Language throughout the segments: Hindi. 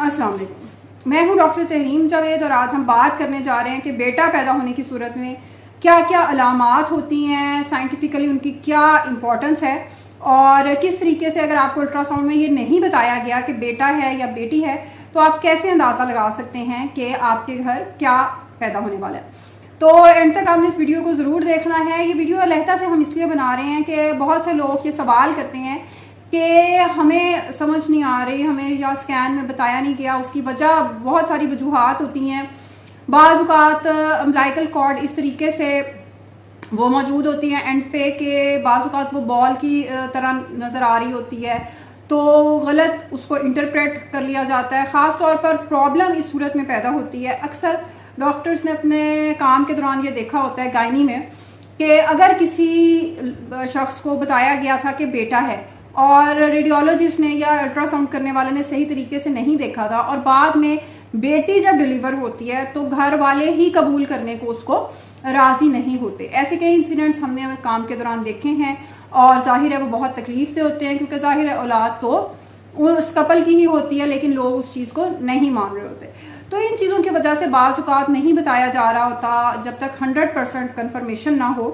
अस्सलाम वालेकुम। मैं हूं डॉक्टर तहरीम जावेद और आज हम बात करने जा रहे हैं कि बेटा पैदा होने की सूरत में क्या क्या अलामात होती हैं, साइंटिफिकली उनकी क्या इम्पोर्टेंस है और किस तरीके से अगर आपको अल्ट्रासाउंड में ये नहीं बताया गया कि बेटा है या बेटी है तो आप कैसे अंदाज़ा लगा सकते हैं कि आपके घर क्या पैदा होने वाला है। तो एंड तक आपने इस वीडियो को ज़रूर देखना है। ये वीडियो अलहदा से हम इसलिए बना रहे हैं कि बहुत से लोग ये सवाल करते हैं कि हमें समझ नहीं आ रही, हमें या स्कैन में बताया नहीं गया। उसकी वजह बहुत सारी वजूहात होती हैं। बाज़ औक़ात अम्बिलिकल कॉर्ड इस तरीके से वो मौजूद होती है एंड पे के, बाज़ औक़ात वो बॉल की तरह नज़र आ रही होती है तो गलत उसको इंटरप्रेट कर लिया जाता है। ख़ास तौर पर प्रॉब्लम इस सूरत में पैदा होती है। अक्सर डॉक्टर्स ने अपने काम के दौरान ये देखा होता है गायनी में कि अगर किसी शख्स को बताया गया था कि बेटा है और रेडियोलॉजिस्ट ने या अल्ट्रासाउंड करने वाले ने सही तरीके से नहीं देखा था और बाद में बेटी जब डिलीवर होती है तो घर वाले ही कबूल करने को उसको राजी नहीं होते। ऐसे कई इंसिडेंट्स हमने काम के दौरान देखे हैं और जाहिर है वो बहुत तकलीफ से होते हैं क्योंकि जाहिर है औलाद तो उस कपल की ही होती है लेकिन लोग उस चीज़ को नहीं मान रहे होते। तो इन चीज़ों की वजह से बाज़ औक़ात नहीं बताया जा रहा होता जब तक 100% कन्फर्मेशन ना हो,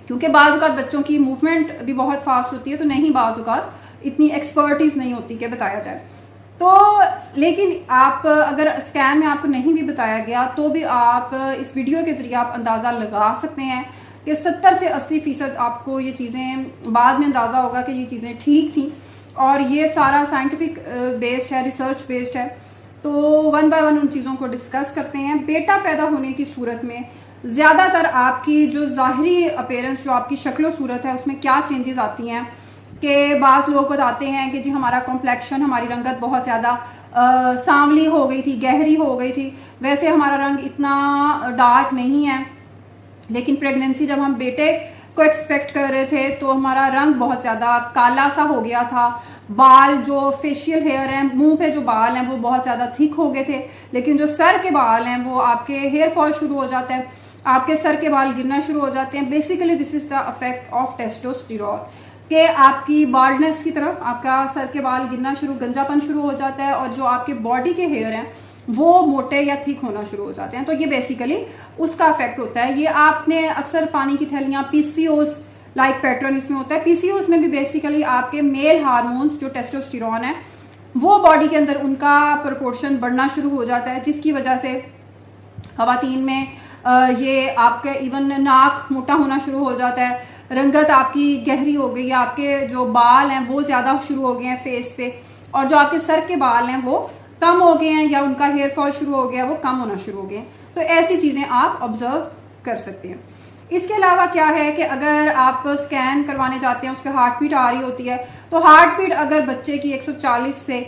क्योंकि बाज़ औक़ात बच्चों की मूवमेंट भी बहुत फास्ट होती है तो नहीं, बाज़ औक़ात इतनी एक्सपर्टीज़ नहीं होती कि बताया जाए। तो लेकिन आप अगर स्कैन में आपको नहीं भी बताया गया तो भी आप इस वीडियो के ज़रिए आप अंदाज़ा लगा सकते हैं कि 70 से 80% आपको ये चीज़ें बाद में अंदाज़ा होगा कि ये चीज़ें ठीक थी और ये सारा साइंटिफिक बेस्ड है, रिसर्च बेस्ड है। तो वन बाय वन उन चीज़ों को डिस्कस करते हैं। बेटा पैदा होने की सूरत में ज़्यादातर आपकी जो ज़ाहरी अपीयरेंस, जो आपकी शक्ल सूरत है उसमें क्या चेंजेस आती हैं कि बाज़ लोग बताते हैं कि जी हमारा कॉम्प्लेक्शन, हमारी रंगत बहुत ज़्यादा सांवली हो गई थी, गहरी हो गई थी। वैसे हमारा रंग इतना डार्क नहीं है लेकिन प्रेगनेंसी जब हम बेटे को एक्सपेक्ट कर रहे थे तो हमारा रंग बहुत ज़्यादा काला सा हो गया था। बाल जो फेशियल हेयर हैं, मुंह पे जो बाल हैं वो बहुत ज़्यादा थिक हो गए थे, लेकिन जो सर के बाल हैं वो आपके हेयर फॉल शुरू हो जाता है, आपके सर के बाल गिरना शुरू हो जाते हैं। Basically this is the effect of testosterone के आपकी बाल्डनेस की तरफ आपका सर के बाल गिरना शुरू, गंजापन शुरू हो जाता है और जो आपके बॉडी के हेयर हैं वो मोटे या थिक होना शुरू हो जाते हैं। तो ये बेसिकली उसका इफेक्ट होता है। ये आपने अक्सर पानी की थैलियां, पीसीओस लाइक पैटर्न इसमें होता है। पीसीओस में भी बेसिकली आपके मेल हार्मोन्स जो टेस्टोस्टेरोन है वो बॉडी के अंदर उनका प्रोपोर्शन बढ़ना शुरू हो जाता है, जिसकी वजह से खवातीन में ये आपके इवन नाक मोटा होना शुरू हो जाता है, रंगत आपकी गहरी हो गई है, आपके जो बाल हैं वो ज्यादा शुरू हो गए हैं फेस पे और जो आपके सर के बाल हैं वो कम हो गए हैं या उनका हेयर फॉल शुरू हो गया, वो कम होना शुरू हो गए हैं। तो ऐसी चीजें आप ऑब्जर्व कर सकते हैं। इसके अलावा क्या है कि अगर आप स्कैन करवाने जाते हैं, उस पर हार्ट बीट आ रही होती है तो हार्ट बीट अगर बच्चे की 140 से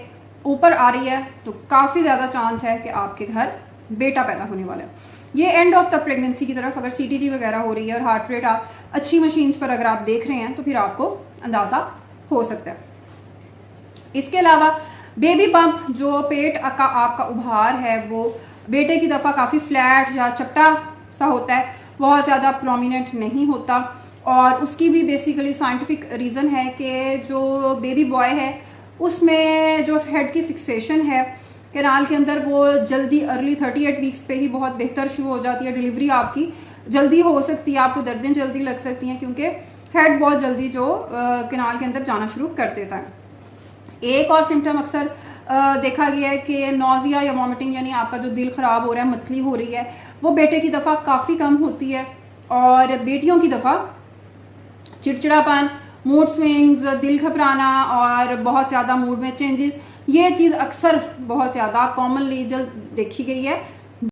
ऊपर आ रही है तो काफी ज्यादा चांस है कि आपके घर बेटा पैदा होने वाला है। ये एंड ऑफ द प्रेगनेंसी की तरफ अगर सीटीजी वगैरह हो रही है और हार्ट रेट आप अच्छी मशीन्स पर अगर आप देख रहे हैं तो फिर आपको अंदाजा हो सकता है। इसके अलावा बेबी बम्प, जो पेट का आपका उभार है वो बेटे की दफा काफी फ्लैट या चपटा सा होता है, बहुत ज़्यादा प्रोमिनेंट नहीं होता और उसकी भी बेसिकली साइंटिफिक रीज़न है कि जो बेबी बॉय है उसमें जो हेड की फिक्सेशन है कैनाल के अंदर वो जल्दी अर्ली 38 वीक्स पे ही बहुत बेहतर शुरू हो जाती है। डिलीवरी आपकी जल्दी हो सकती है, आपको दर्दें जल्दी लग सकती हैं क्योंकि हेड बहुत जल्दी जो कैनाल के अंदर जाना शुरू कर देता है। एक और सिम्टम अक्सर देखा गया है कि नोजिया या वॉमिटिंग, यानी आपका जो दिल खराब हो रहा है, मतली हो रही है, वो बेटे की दफा काफी कम होती है और बेटियों की दफा चिड़चिड़ापन, मूड स्विंग्स, दिल घबराना और बहुत ज्यादा मूड में चेंजेस, ये चीज अक्सर बहुत ज्यादा कॉमनली जल्द देखी गई है